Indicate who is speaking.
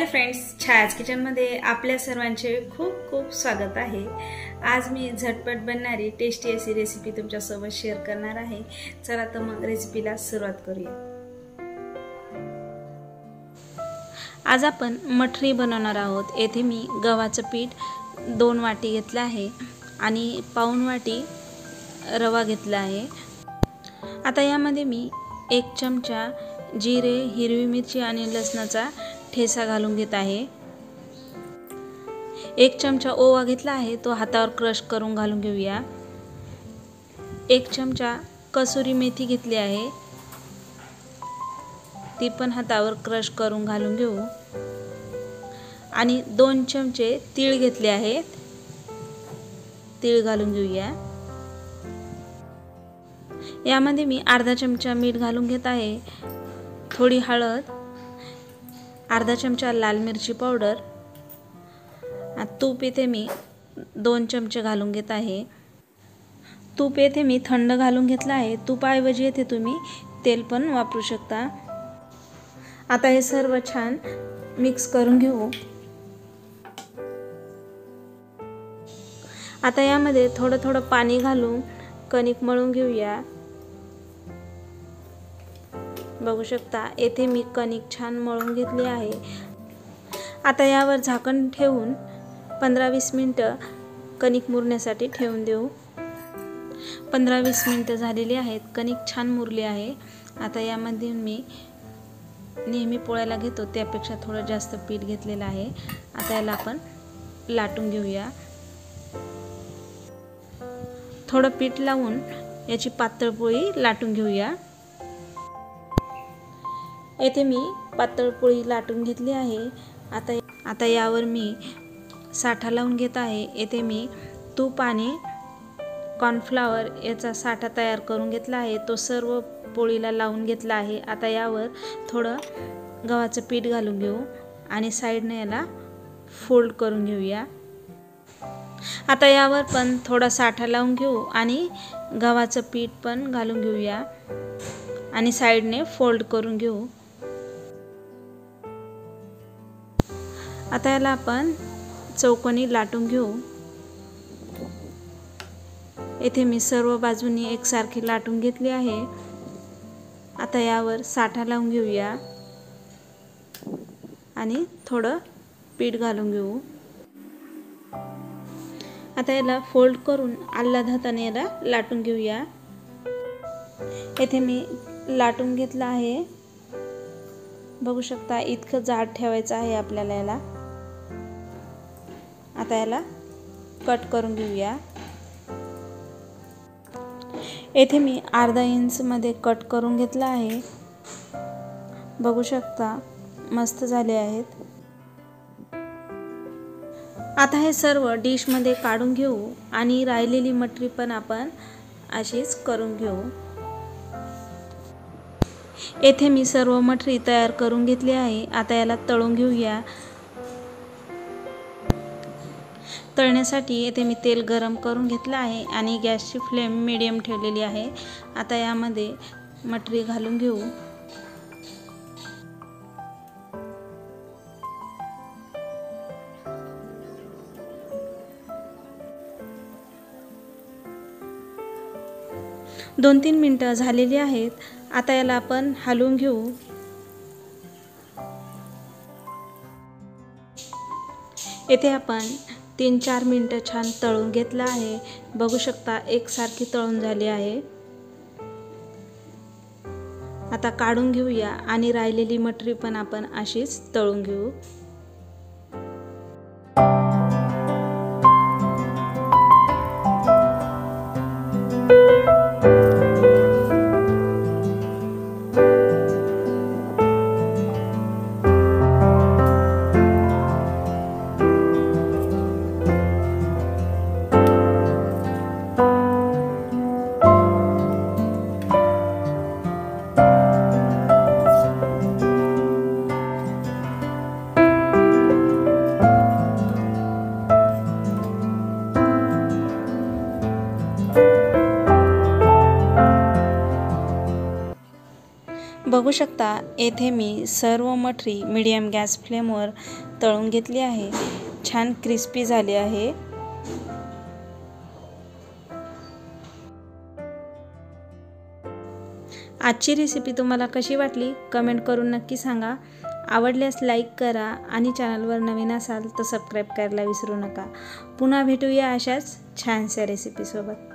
Speaker 1: Hello friends, छायाज किचनमध्ये आपल्या सर्वांचे खूप खूप स्वागत आहे। आज मी झटपट बनणारी टेस्टी अशी रेसिपी तुमच्यासोबत शेअर करणार आहे। चला तर मग रेसिपीला सुरुवात करूया। आज आपण मठरी बनवणार आहोत। येथे मी गव्हाचं पीठ 2 वाटी घेतलं आहे आणि पाऊण वाटी रवा घेतला आहे। आता यामध्ये मी 1 चमचा जिरे, हिरवी मिरची आणि लसणाचा ठेचा घालून घेत आहे। 1 चमचा ओवा घेतला आहे, तो हातावर क्रश करून घालून घेऊया। 1 चमचा कसुरी मेथी घेतली आहे, ती पण हातावर क्रश करून घालून घेऊ। आणि 2 चमचे तीळ घेतले आहेत, तीळ घालून घेऊया। यामध्ये मी अर्धा चमचा मीठ घालून घेत आहे, थोडी हळद, अर्धा चमचा लाल मिरची पावडर, तूप येथे मी 2 चमचे घालून घेत आहे। तूप येथे मी थंड घालून घेतलं आहे, तुपाऐवजी येथे तुम्ही तेल पण वापरू शकता। आता हे सर्व छान मिक्स करून घेऊ। आता यामध्ये थोडं थोडं पाणी घालून कणिक मळून घेऊया। बघू शकता, येथे मी कणिक छान मळून घेतली आहे। आता यावर झाकण ठेवून 15-20 मिनिटं कणिक मुरण्यासाठी ठेवून देऊ। 15-20 मिनिटं झालेली आहेत, कणिक छान मुरली आहे। आता यामध्ये मी नेहमी पोळ्याला घेतो त्यापेक्षा थोडं जास्त पीठ घेतलेलं आहे। आता याला आपण लाटून घेऊया। थोडं पीठ लावून याची पातळ पोळी लाटून घेऊया। येथे मी पातळ पोळी लाटून घेतली आहे। आता यावर मी साठा लावून घेत आहे। येथे मी तूप आणि कॉर्नफ्लॉवर याचा साठा तयार करून घेतला आहे, तो सर्व पोळीला लावून घेतला आहे। आता यावर थोडं गव्हाचं पीठ घालून घेऊ आणि साईडने याला फोल्ड करून घेऊया। आता यावर पण थोडा साठा लावून घेऊ आणि गव्हाचं पीठ पण घालून घेऊया आणि साईडने फोल्ड करून घेऊ। आता याला आपण चौकोनी लाटून घेऊ। येथे मी सर्व बाजूनी एकसारखी लाटून घेतली आहे। आता यावर साठा लावून घेऊया आणि थोडं पीठ घालून घेऊ। आता याला फोल्ड करून आल्हाद हाताने याला लाटून घेऊया। येथे मी लाटून घेतला आहे, बघू शकता इतकं जाड ठेवायचं आहे आपल्याला याला। आता याला कट करून घेऊया। येथे मी अर्धा इंच मध्ये कट करून घेतला आहे, बघू शकता मस्त झाले आहेत। आता हे सर्व डिश मध्ये काढून घेऊ आणि राहिलेली मटरी पण आपण अशीच करून घेऊ। येथे मी सर्व मटरी तयार करून घेतली आहे। आता याला तळून घेऊया। तळण्यासाठी येथे मी तेल गरम करून घेतलं आहे आणि गॅसची फ्लेम मीडियम ठेवलेली आहे। आता यामध्ये मटरी घालून घेऊ। दोन 3 मिनिटं झालेली आहेत। आता याला आपण हलवून घेऊ। येथे आपण 3-4 मिनिटं छान तळून घेतलं आहे, बघू शकता एकसारखी तळून झाली आहे। आता काढून घेऊया आणि राहिलेली मटरी पण आपण अशीच तळून घेऊ। शकता येथे मी सर्व मठरी मीडियम गॅस फ्लेमवर तळून घेतली आहे। छान क्रिस्पी झाली आहे। आजची रेसिपी तुम्हाला कशी वाटली कमेंट करून नक्की सांगा। आवडल्यास लाईक करा आणि चॅनलवर नवीन असाल तर सबस्क्राईब करायला विसरू नका। पुन्हा भेटूया अशाच छानशा रेसिपीसोबत।